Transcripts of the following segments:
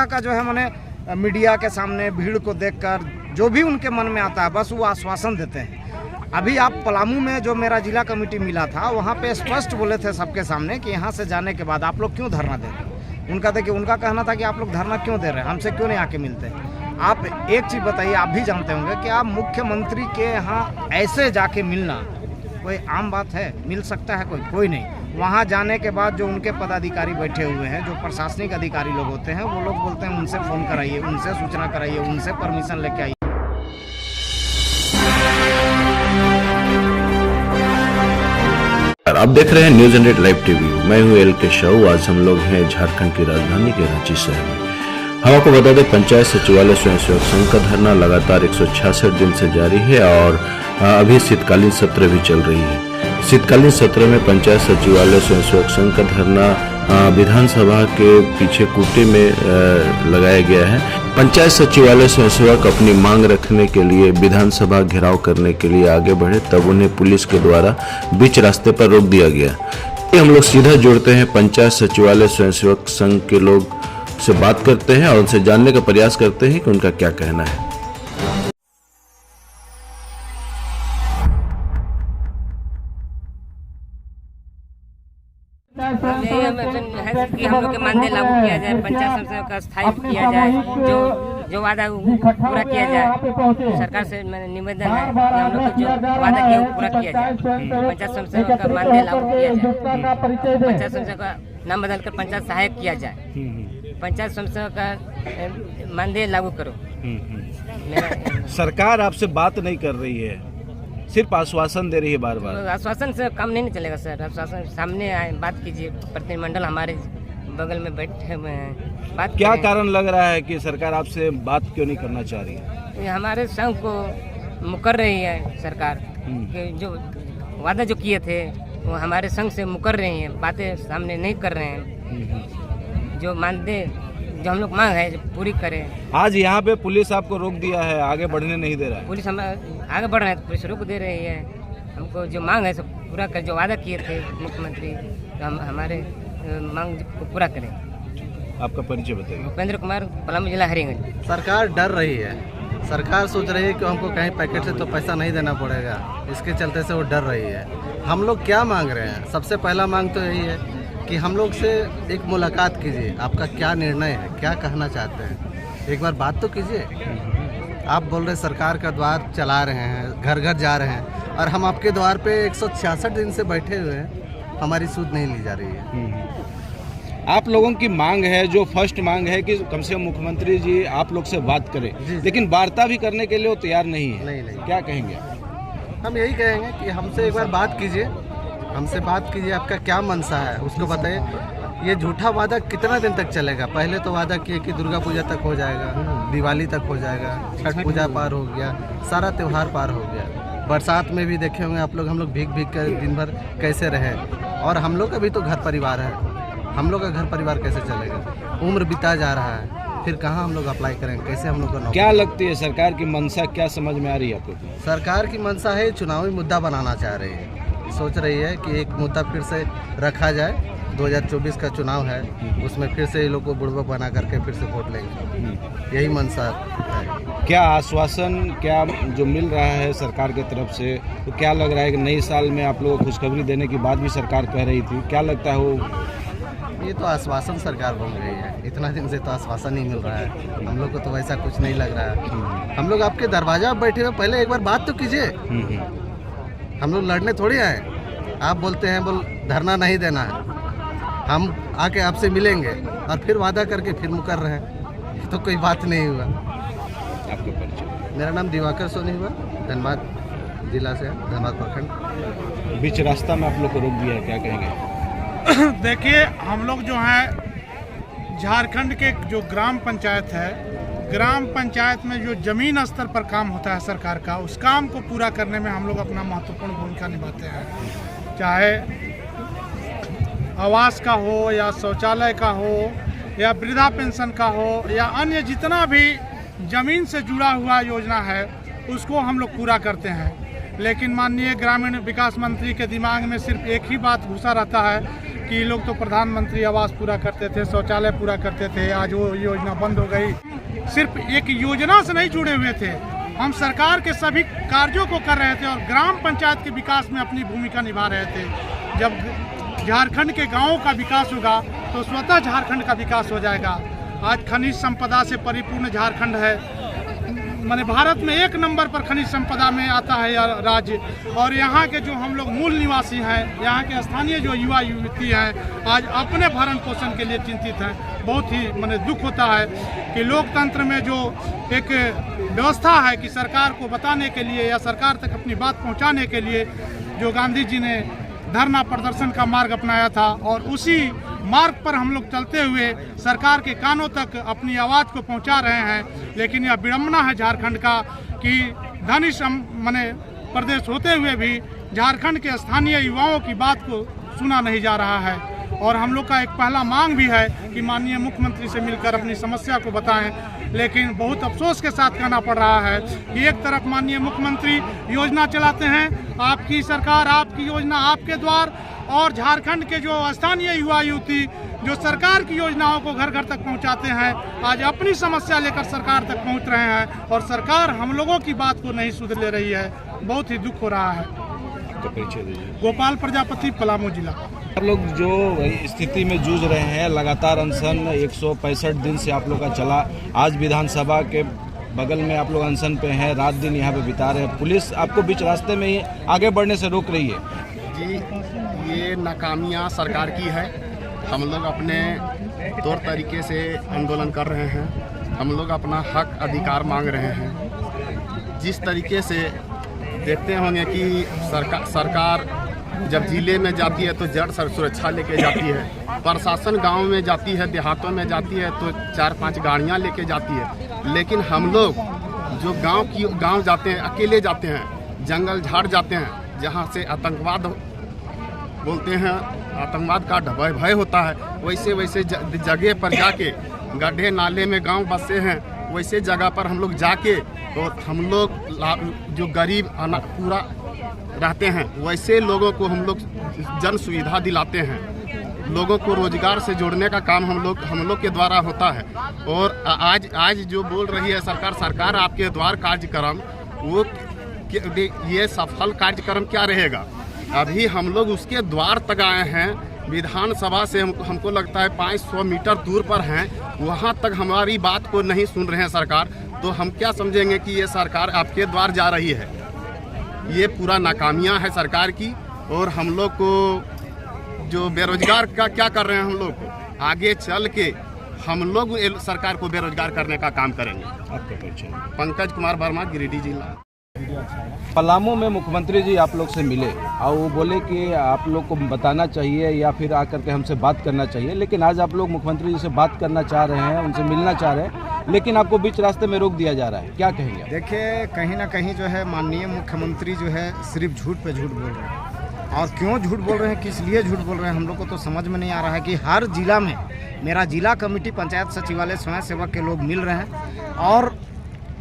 तरह का जो है मैंने मीडिया के सामने भीड़ को देखकर जो भी उनके मन में आता है बस वो आश्वासन देते हैं। अभी आप पलामू में जो मेरा जिला कमेटी मिला था वहाँ पे स्पष्ट बोले थे सबके सामने कि यहाँ से जाने के बाद आप लोग क्यों धरना दे रहे हैं। उनका कहना था कि आप लोग धरना क्यों दे रहे हैं, हमसे क्यों नहीं आके मिलते। आप एक चीज़ बताइए, आप भी जानते होंगे कि आप मुख्यमंत्री के यहाँ ऐसे जाके मिलना कोई आम बात है? मिल सकता है कोई नहीं। वहाँ जाने के बाद जो उनके पदाधिकारी बैठे हुए हैं, जो प्रशासनिक अधिकारी लोग होते हैं, वो लोग बोलते हैं उनसे फ़ोन कराइए, उनसे सूचना कराइए, उनसे परमिशन लेके आइए। आप देख रहे हैं न्यूज 100 लाइव टीवी। मैं हूं एल के शाहू। आज हम लोग हैं झारखंड की राजधानी के रांची शहर में। हम आपको बता दें, पंचायत सचिवालय स्वयंसेवक संघ का धरना लगातार 166 दिन से जारी है और अभी शीतकालीन सत्र भी चल रही है। शीतकालीन सत्र में पंचायत सचिवालय स्वयंसेवक संघ का धरना विधानसभा के पीछे कुटे में लगाया गया है। पंचायत सचिवालय स्वयंसेवक अपनी मांग रखने के लिए विधानसभा घेराव करने के लिए आगे बढ़े, तब उन्हें पुलिस के द्वारा बीच रास्ते पर रोक दिया गया। हम लोग सीधा जुड़ते हैं पंचायत सचिवालय स्वयंसेवक संघ के लोग से बात करते हैं और उनसे जानने का प्रयास करते हैं कि उनका क्या कहना है। कि हम लोग के मानदेय लागू किया जाए, पंचायत समितियों का स्थायी किया जाए, जो वादा पूरा किया जाए। सरकार से निवेदन है कि हम लोग जो वादा किया वो पूरा किया जाए। पंचायत समितियों का मानदेय लागू किया जाए, पंचायत समितियों का नाम बदलकर पंचायत सहायक किया जाए, पंचायत समितियों का मानदेय लागू करो। सरकार आपसे बात नहीं कर रही है, सिर्फ आश्वासन दे रही है बार बार। आश्वासन से काम नहीं चलेगा सर। आश्वासन सामने आए, बात कीजिए। प्रतिनिधिमंडल हमारे बगल में बैठे हुए हैं, बात क्या कारण लग रहा है कि सरकार आपसे बात क्यों नहीं करना चाह रही है? हमारे संघ को मुकर रही है सरकार कि जो वादा जो किए थे वो हमारे संघ से मुकर रही हैं, बातें सामने नहीं कर रहे हैं। जो मानदेय जो हम लोग मांग है पूरी करें। आज यहाँ पे पुलिस आपको रोक दिया है, आगे बढ़ने नहीं दे रहा है। पुलिस हम आगे बढ़ रहे हैं तो पुलिस रोक दे रही है। हमको जो मांग है सब पूरा कर, जो वादा किए थे मुख्यमंत्री, तो हम हमारे मांग को पूरा करें। आपका परिचय बताइए। उपेंद्र कुमार, पलामू जिला, हरिगंज। सरकार डर रही है, सरकार सोच रही है कि हमको कहीं पैकेट से तो पैसा नहीं देना पड़ेगा, इसके चलते से वो डर रही है। हम लोग क्या मांग रहे हैं? सबसे पहला मांग तो यही है कि हम लोग से एक मुलाकात कीजिए, आपका क्या निर्णय है, क्या कहना चाहते हैं, एक बार बात तो कीजिए। आप बोल रहे सरकार का द्वार चला रहे हैं, घर घर जा रहे हैं, और हम आपके द्वार पे 166 दिन से बैठे हुए हैं, हमारी सूद नहीं ली जा रही है। आप लोगों की मांग है, जो फर्स्ट मांग है कि कम से कम मुख्यमंत्री जी आप लोग से बात करें, लेकिन वार्ता भी करने के लिए वो तैयार नहीं है। नहीं। क्या कहेंगे? हम यही कहेंगे कि हमसे एक बार बात कीजिए, हमसे बात कीजिए, आपका क्या मनसा है उसको बताइए। ये झूठा वादा कितना दिन तक चलेगा? पहले तो वादा किए कि दुर्गा पूजा तक हो जाएगा, दिवाली तक हो जाएगा, छठ पूजा पार हो गया, सारा त्यौहार पार हो गया। बरसात में भी देखे होंगे आप लोग, हम लोग भीग भीग कर दिन भर कैसे रहे, और हम लोग का भी तो घर परिवार है, हम लोग का घर परिवार कैसे चलेगा? उम्र बिता जा रहा है, फिर कहाँ हम लोग अप्लाई करेंगे, कैसे हम लोग का? क्या लगती है सरकार की मंशा क्या समझ में आ रही है आपको? सरकार की मंशा है चुनावी मुद्दा बनाना चाह रही है, सोच रही है कि एक मुद्दा फिर से रखा जाए। 2024 का चुनाव है, उसमें फिर से ये लोग को बुड़बक बना करके फिर से वोट लेंगे, यही मंशा है। क्या आश्वासन क्या जो मिल रहा है सरकार की तरफ से, तो क्या लग रहा है कि नए साल में आप लोगों को खुशखबरी देने की बात भी सरकार कह रही थी, क्या लगता है वो? ये तो आश्वासन सरकार बन रही है, इतना दिन से तो आश्वासन नहीं मिल रहा है, हम लोग को तो वैसा कुछ नहीं लग रहा है। हम लोग आपके दरवाजा बैठे हुए, पहले एक बार बात तो कीजिए। हम लोग लड़ने थोड़ी आए। आप बोलते हैं बोल धरना नहीं देना है, हम आके आपसे मिलेंगे और फिर वादा करके फिर मुकर रहे हैं, तो कोई बात नहीं हुआ। आपका परिचय? मेरा नाम दिवाकर सोनी हुआ, धनबाद जिला से, धनबाद प्रखंड। बीच रास्ता में आप लोग को रोक दिया है, क्या कहेंगे? देखिए, हम लोग जो है झारखंड के जो ग्राम पंचायत है, ग्राम पंचायत में जो ज़मीन स्तर पर काम होता है सरकार का, उस काम को पूरा करने में हम लोग अपना महत्वपूर्ण भूमिका निभाते हैं। चाहे आवास का हो या शौचालय का हो या वृद्धा पेंशन का हो या अन्य जितना भी ज़मीन से जुड़ा हुआ योजना है उसको हम लोग पूरा करते हैं। लेकिन माननीय ग्रामीण विकास मंत्री के दिमाग में सिर्फ एक ही बात घुसा रहता है कि ये लोग तो प्रधानमंत्री आवास पूरा करते थे, शौचालय पूरा करते थे, आज वो योजना बंद हो गई। सिर्फ एक योजना से नहीं जुड़े हुए थे, हम सरकार के सभी कार्यों को कर रहे थे और ग्राम पंचायत के विकास में अपनी भूमिका निभा रहे थे। जब झारखंड के गाँवों का विकास होगा तो स्वतः झारखंड का विकास हो जाएगा। आज खनिज संपदा से परिपूर्ण झारखंड है, माने भारत में 1 नंबर पर खनिज संपदा में आता है यह राज्य। और यहाँ के जो हम लोग मूल निवासी हैं, यहाँ के स्थानीय जो युवा युवती हैं, आज अपने भरण पोषण के लिए चिंतित हैं। बहुत ही माने दुख होता है कि लोकतंत्र में जो एक व्यवस्था है कि सरकार को बताने के लिए या सरकार तक अपनी बात पहुँचाने के लिए जो गांधी जी ने धरना प्रदर्शन का मार्ग अपनाया था और उसी मार्ग पर हम लोग चलते हुए सरकार के कानों तक अपनी आवाज़ को पहुंचा रहे हैं। लेकिन यह विडम्बना है झारखंड का कि धनी माने प्रदेश होते हुए भी झारखंड के स्थानीय युवाओं की बात को सुना नहीं जा रहा है। और हम लोग का एक पहला मांग भी है कि माननीय मुख्यमंत्री से मिलकर अपनी समस्या को बताएं। लेकिन बहुत अफसोस के साथ कहना पड़ रहा है कि एक तरफ माननीय मुख्यमंत्री योजना चलाते हैं, आपकी सरकार, आपकी योजना, आपके द्वार, और झारखंड के जो स्थानीय युवा युवती जो सरकार की योजनाओं को घर घर तक पहुंचाते हैं, आज अपनी समस्या लेकर सरकार तक पहुंच रहे हैं और सरकार हम लोगों की बात को नहीं सुन ले रही है। बहुत ही दुख हो रहा है। तो परिचय दीजिए। गोपाल प्रजापति, पलामू जिला। आप लोग जो स्थिति में जूझ रहे हैं, लगातार अनशन 165 दिन से आप लोग का चला, आज विधानसभा के बगल में आप लोग अनशन पे हैं, रात दिन यहाँ पे बिता रहे हैं, पुलिस आपको बीच रास्ते में ही आगे बढ़ने से रोक रही है। जी, ये नाकामियाँ सरकार की है। हम लोग अपने तौर तरीके से आंदोलन कर रहे हैं, हम लोग अपना हक अधिकार मांग रहे हैं। जिस तरीके से देखते होंगे कि सरकार जब जिले में जाती है तो जड़ सुरक्षा लेके जाती है, प्रशासन गांव में जाती है, देहातों में जाती है तो 4-5 गाड़ियां लेके जाती है। लेकिन हम लोग जो गांव जाते हैं, अकेले जाते हैं, जंगल झाड़ जाते हैं, जहां से आतंकवाद बोलते हैं, आतंकवाद का भय होता है, वैसे जगह पर जाके, गड्ढे नाले में गांव बसे हैं, वैसे जगह पर हम लोग जाके और हम लोग जो गरीब पूरा रहते हैं वैसे लोगों को हम लोग जन सुविधा दिलाते हैं। लोगों को रोजगार से जोड़ने का काम हम लोग के द्वारा होता है। और आज जो बोल रही है सरकार आपके द्वार कार्यक्रम, वो ये सफल कार्यक्रम क्या रहेगा? अभी हम लोग उसके द्वार तक आए हैं, विधानसभा से हमको लगता है 500 मीटर दूर पर हैं, वहाँ तक हमारी बात को नहीं सुन रहे हैं सरकार। तो हम क्या समझेंगे कि ये सरकार आपके द्वार जा रही है? ये पूरा नाकामियाँ है सरकार की। और हम लोग को जो बेरोजगार का क्या कर रहे हैं, हम लोग को आगे चल के हम लोग सरकार को बेरोजगार करने का काम करेंगे। आपका परिचय। पंकज कुमार वर्मा, गिरिडीह जिला। पलामू में मुख्यमंत्री जी आप लोग से मिले और वो बोले कि आप लोग को बताना चाहिए या फिर आकर के हमसे बात करना चाहिए, लेकिन आज आप लोग मुख्यमंत्री जी से बात करना चाह रहे हैं, उनसे मिलना चाह रहे हैं, लेकिन आपको बीच रास्ते में रोक दिया जा रहा है, क्या कहेंगे? देखिए, कहीं ना कहीं जो है माननीय मुख्यमंत्री जो है सिर्फ झूठ पे झूठ बोल रहे हैं। और क्यों झूठ बोल रहे हैं, किस लिए झूठ बोल रहे हैं, हम लोग को तो समझ में नहीं आ रहा है कि हर जिला में मेरा जिला कमेटी, पंचायत सचिवालय, स्वयं सेवक के लोग मिल रहे हैं और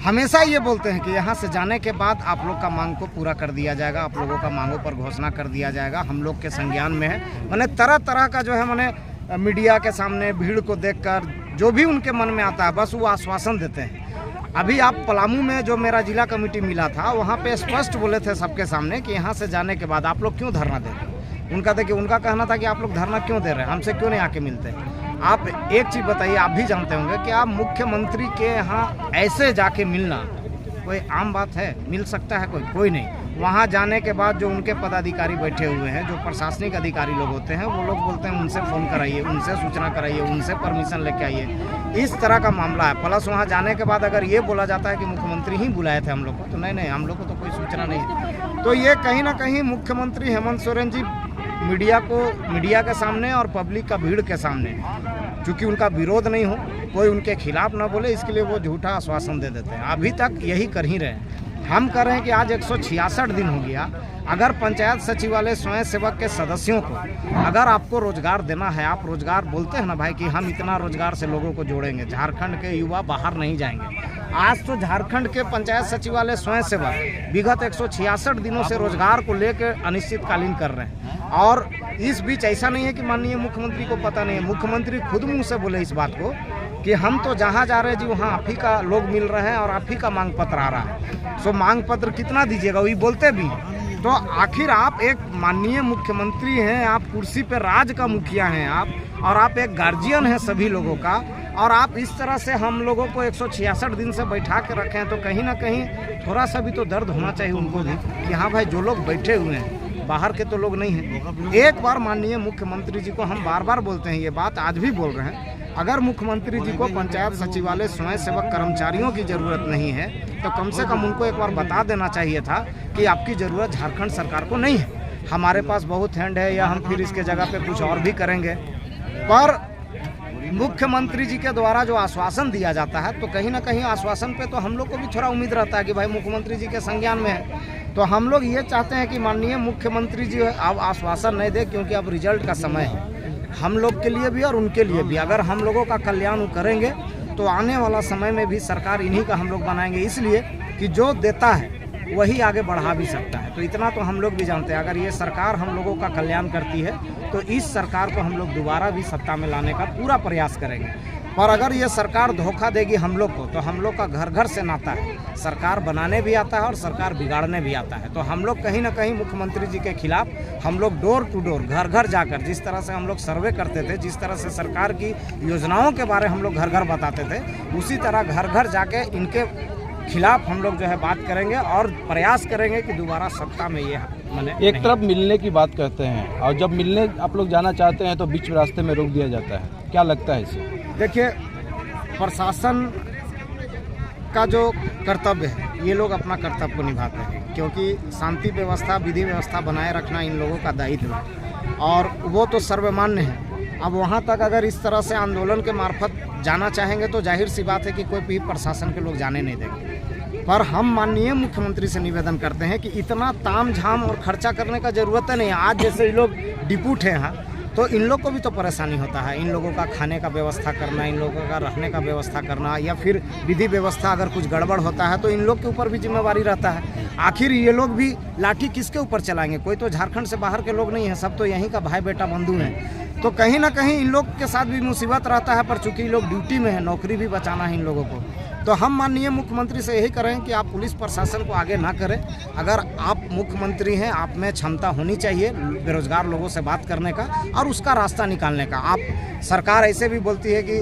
हमेशा ये बोलते हैं कि यहाँ से जाने के बाद आप लोग का मांग को पूरा कर दिया जाएगा, आप लोगों का मांगों पर घोषणा कर दिया जाएगा, हम लोग के संज्ञान में है। मैंने तरह तरह का जो है मैंने मीडिया के सामने भीड़ को देखकर जो भी उनके मन में आता है बस वो आश्वासन देते हैं। अभी आप पलामू में जो मेरा जिला कमेटी मिला था वहाँ पे स्पष्ट बोले थे सबके सामने कि यहाँ से जाने के बाद आप लोग क्यों धरना दे रहे हैं। उनका कहना था कि आप लोग धरना क्यों दे रहे हैं, हमसे क्यों नहीं आके मिलते। आप एक चीज़ बताइए, आप भी जानते होंगे कि आप मुख्यमंत्री के यहाँ ऐसे जाके मिलना कोई आम बात है? मिल सकता है कोई नहीं। वहाँ जाने के बाद जो उनके पदाधिकारी बैठे हुए हैं, जो प्रशासनिक अधिकारी लोग होते हैं, वो लोग बोलते हैं उनसे फ़ोन कराइए, उनसे सूचना कराइए, उनसे परमिशन लेके आइए। इस तरह का मामला है। प्लस वहाँ जाने के बाद अगर ये बोला जाता है कि मुख्यमंत्री ही बुलाए थे हम लोग को, तो नहीं, हम लोग को तो कोई सूचना नहीं। तो ये कहीं ना कहीं मुख्यमंत्री हेमंत सोरेन जी मीडिया के सामने और पब्लिक का भीड़ के सामने, चूँकि उनका विरोध नहीं हो, कोई उनके खिलाफ ना बोले, इसके लिए वो झूठा आश्वासन दे देते हैं। अभी तक यही कर ही रहे हैं। हम कर रहे हैं कि आज 166 दिन हो गया। अगर पंचायत सचिवालय स्वयं सेवक के सदस्यों को अगर आपको रोजगार देना है, आप रोजगार बोलते हैं ना भाई कि हम इतना रोजगार से लोगों को जोड़ेंगे, झारखंड के युवा बाहर नहीं जाएंगे। आज तो झारखंड के पंचायत सचिवालय स्वयं सेवक विगत 166 दिनों से रोजगार को लेकर अनिश्चितकालीन कर रहे हैं। और इस बीच ऐसा नहीं है कि माननीय मुख्यमंत्री को पता नहीं है, मुख्यमंत्री खुद मुंह से बोले इस बात को कि हम तो जहाँ जा रहे हैं जी वहाँ आप ही का लोग मिल रहे हैं और आप ही का मांग पत्र आ रहा है। सो मांग पत्र कितना दीजिएगा, वही बोलते भी हैं। तो आखिर आप एक माननीय मुख्यमंत्री हैं, आप कुर्सी पर राज का मुखिया हैं आप, और आप एक गार्जियन हैं सभी लोगों का, और आप इस तरह से हम लोगों को 166 दिन से बैठा के रखे हैं। तो कहीं ना कहीं थोड़ा सा भी तो दर्द होना चाहिए उनको भी कि हाँ भाई जो लोग बैठे हुए हैं बाहर के तो लोग नहीं हैं। एक बार माननीय मुख्यमंत्री जी को हम बार बार बोलते हैं, ये बात आज भी बोल रहे हैं, अगर मुख्यमंत्री जी को पंचायत सचिवालय स्वयं सेवक कर्मचारियों की ज़रूरत नहीं है तो कम से कम उनको एक बार बता देना चाहिए था कि आपकी ज़रूरत झारखंड सरकार को नहीं है, हमारे पास बहुत हैंड है या हम फिर इसके जगह पे कुछ और भी करेंगे। पर मुख्यमंत्री जी के द्वारा जो आश्वासन दिया जाता है तो कहीं ना कहीं आश्वासन पे तो हम लोग को भी थोड़ा उम्मीद रहता है कि भाई मुख्यमंत्री जी के संज्ञान में है। तो हम लोग ये चाहते हैं कि माननीय मुख्यमंत्री जी अब आश्वासन नहीं दे, क्योंकि अब रिजल्ट का समय है हम लोग के लिए भी और उनके लिए भी। अगर हम लोगों का कल्याण करेंगे तो आने वाला समय में भी सरकार इन्हीं का हम लोग बनाएंगे, इसलिए कि जो देता है वही आगे बढ़ा भी सकता है। तो इतना तो हम लोग भी जानते हैं, अगर ये सरकार हम लोगों का कल्याण करती है तो इस सरकार को हम लोग दोबारा भी सत्ता में लाने का पूरा प्रयास करेंगे। पर अगर ये सरकार धोखा देगी हम लोग को तो हम लोग का घर घर से नाता है, सरकार बनाने भी आता है और सरकार बिगाड़ने भी आता है। तो हम लोग कहीं ना कहीं मुख्यमंत्री जी के खिलाफ हम लोग डोर टू डोर घर घर जाकर, जिस तरह से हम लोग सर्वे करते थे, जिस तरह से सरकार की योजनाओं के बारे हम लोग घर घर बताते थे, उसी तरह घर घर जाके इनके खिलाफ हम लोग जो है बात करेंगे और प्रयास करेंगे कि दोबारा सत्ता में ये एक तरफ मिलने की बात करते हैं और जब मिलने आप लोग जाना चाहते हैं तो बीच रास्ते में रोक दिया जाता है, क्या लगता है इसे? देखिए, प्रशासन का जो कर्तव्य है ये लोग अपना कर्तव्य को निभाते हैं, क्योंकि शांति व्यवस्था विधि व्यवस्था बनाए रखना इन लोगों का दायित्व है और वो तो सर्वमान्य है। अब वहाँ तक अगर इस तरह से आंदोलन के मार्फत जाना चाहेंगे तो जाहिर सी बात है कि कोई भी प्रशासन के लोग जाने नहीं देंगे। पर हम माननीय मुख्यमंत्री से निवेदन करते हैं कि इतना ताम झाम और खर्चा करने का ज़रूरत नहीं है। आज जैसे ये लोग डिप्यूट हैं यहाँ, तो इन लोग को भी तो परेशानी होता है, इन लोगों का खाने का व्यवस्था करना, इन लोगों का रहने का व्यवस्था करना, या फिर विधि व्यवस्था अगर कुछ गड़बड़ होता है तो इन लोग के ऊपर भी जिम्मेवारी रहता है। आखिर ये लोग भी लाठी किसके ऊपर चलाएंगे? कोई तो झारखंड से बाहर के लोग नहीं हैं, सब तो यहीं का भाई बेटा बंधु हैं। तो कहीं ना कहीं इन लोग के साथ भी मुसीबत रहता है, पर चूंकि लोग ड्यूटी में है, नौकरी भी बचाना है इन लोगों को। तो हम माननीय मुख्यमंत्री से यही करें कि आप पुलिस प्रशासन को आगे ना करें। अगर आप मुख्यमंत्री हैं, आप में क्षमता होनी चाहिए बेरोजगार लोगों से बात करने का और उसका रास्ता निकालने का। आप सरकार ऐसे भी बोलती है कि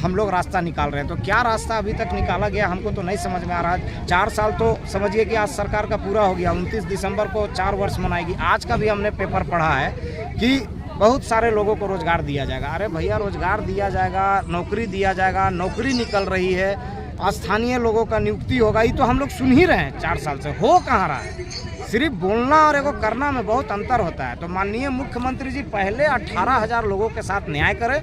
हम लोग रास्ता निकाल रहे हैं, तो क्या रास्ता अभी तक निकाला गया हमको तो नहीं समझ में आ रहा है। 4 साल तो समझिए कि आज सरकार का पूरा हो गया, 29 दिसंबर को 4 वर्ष मनाएगी। आज का भी हमने पेपर पढ़ा है कि बहुत सारे लोगों को रोजगार दिया जाएगा। अरे भैया, रोजगार दिया जाएगा, नौकरी दिया जाएगा, नौकरी निकल रही है, स्थानीय लोगों का नियुक्ति होगा, ये तो हम लोग सुन ही रहे हैं 4 साल से। हो कहाँ रहा है? सिर्फ बोलना और एगो करना में बहुत अंतर होता है। तो माननीय मुख्यमंत्री जी पहले 18,000 लोगों के साथ न्याय करें,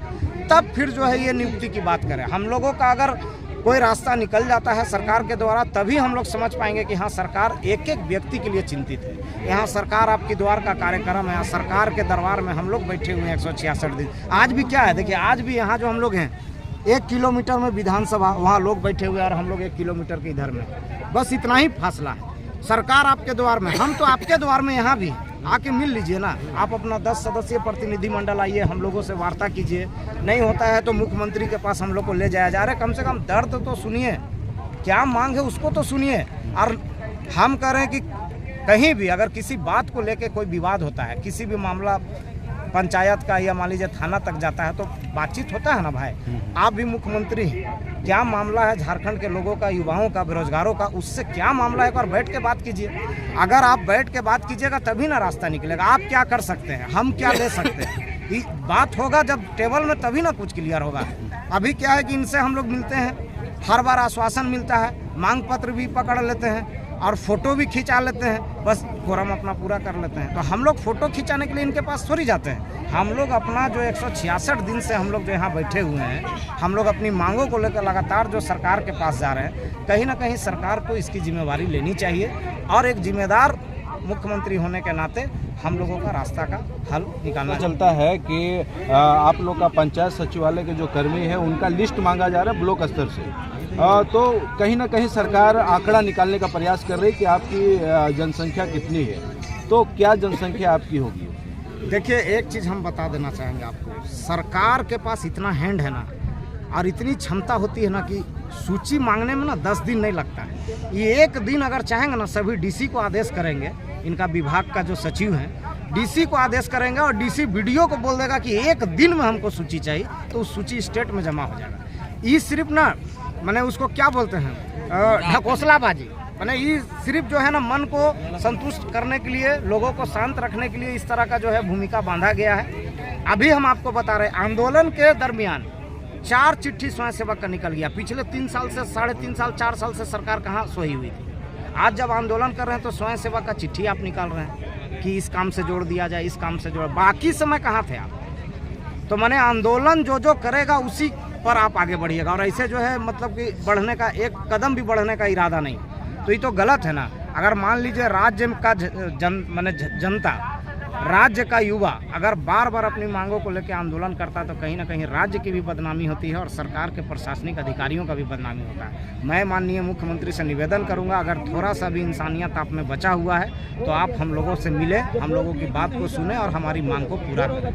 तब फिर जो है ये नियुक्ति की बात करें। हम लोगों का अगर कोई रास्ता निकल जाता है सरकार के द्वारा, तभी हम लोग समझ पाएंगे कि हाँ, सरकार एक एक व्यक्ति के लिए चिंतित है। यहाँ सरकार आपकी द्वार का कार्यक्रम है, सरकार के दरबार में हम लोग बैठे हुए हैं 166 दिन। आज भी क्या है, देखिए आज भी यहाँ जो हम लोग हैं 1 किलोमीटर में विधानसभा, वहाँ लोग बैठे हुए हैं और हम लोग 1 किलोमीटर के इधर में, बस इतना ही फासला है। सरकार आपके द्वार में, हम तो आपके द्वार में यहाँ भी आके मिल लीजिए ना। आप अपना 10 सदस्यीय प्रतिनिधिमंडल आइए, हम लोगों से वार्ता कीजिए। नहीं होता है तो मुख्यमंत्री के पास हम लोग को ले जाया जा रहा है। कम से कम दर्द तो सुनिए, क्या मांग है उसको तो सुनिए। और हम कह रहे हैं कि कहीं भी अगर किसी बात को लेके कोई विवाद होता है, किसी भी मामला पंचायत का या मान लीजिए थाना तक जाता है, तो बातचीत होता है ना भाई। आप भी मुख्यमंत्री हैं, क्या मामला है झारखंड के लोगों का, युवाओं का, बेरोजगारों का, उससे क्या मामला है, एक बार बैठ के बात कीजिए। अगर आप बैठ के बात कीजिएगा तभी ना रास्ता निकलेगा। आप क्या कर सकते हैं, हम क्या ले सकते हैं, बात होगा जब टेबल में, तभी ना कुछ क्लियर होगा। अभी क्या है कि इनसे हम लोग मिलते हैं, हर बार आश्वासन मिलता है, मांग पत्र भी पकड़ लेते हैं और फोटो भी खिंचा लेते हैं, बस कोरम अपना पूरा कर लेते हैं। तो हम लोग फोटो खिंचाने के लिए इनके पास थोड़ी जाते हैं। हम लोग अपना जो 166 दिन से हम लोग जो यहाँ बैठे हुए हैं, हम लोग अपनी मांगों को लेकर लगातार जो सरकार के पास जा रहे हैं। कहीं ना कहीं सरकार को इसकी जिम्मेवारी लेनी चाहिए और एक जिम्मेदार मुख्यमंत्री होने के नाते हम लोगों का रास्ता का हल निकालना चलता है कि आप लोग का पंचायत सचिवालय के जो कर्मी है उनका लिस्ट मांगा जा रहा है ब्लॉक स्तर से। तो कहीं ना कहीं सरकार आंकड़ा निकालने का प्रयास कर रही है कि आपकी जनसंख्या कितनी है, तो क्या जनसंख्या आपकी होगी? देखिए, एक चीज़ हम बता देना चाहेंगे आपको, सरकार के पास इतना हैंड है ना और इतनी क्षमता होती है ना कि सूची मांगने में ना 10 दिन नहीं लगता है। ये एक दिन अगर चाहेंगे ना, सभी डीसी को आदेश करेंगे, इनका विभाग का जो सचिव हैं डीसी को आदेश करेंगे और डीसी वीडियो को बोल देगा कि एक दिन में हमको सूची चाहिए, तो उस सूची स्टेट में जमा हो जाएगा। ये सिर्फ ना मैंने उसको क्या बोलते हैं, ढकोसलाबाजी, मैंने ये सिर्फ जो है ना मन को संतुष्ट करने के लिए, लोगों को शांत रखने के लिए इस तरह का जो है भूमिका बांधा गया है। अभी हम आपको बता रहे हैं, आंदोलन के दरमियान 4 चिट्ठी स्वयंसेवक का निकल गया। पिछले 3 साल से 3.5 साल 4 साल से सरकार कहाँ सोई हुई थी। आज जब आंदोलन कर रहे हैं तो स्वयंसेवक का चिट्ठी आप निकाल रहे हैं कि इस काम से जोड़ दिया जाए, इस काम से जोड़, बाकी समय कहाँ थे आप? तो मैंने आंदोलन जो करेगा उसी पर आप आगे बढ़िएगा, और ऐसे जो है मतलब कि बढ़ने का एक कदम भी बढ़ने का इरादा नहीं, तो ये तो गलत है ना। अगर मान लीजिए राज्य का जनता, राज्य का युवा अगर बार बार अपनी मांगों को लेकर आंदोलन करता है तो कहीं ना कहीं राज्य की भी बदनामी होती है और सरकार के प्रशासनिक अधिकारियों का भी बदनामी होता है। मैं माननीय मुख्यमंत्री से निवेदन करूंगा, अगर थोड़ा सा भी इंसानियत आप में बचा हुआ है तो आप हम लोगों से मिले, हम लोगों की बात को सुने और हमारी मांग को पूरा करें।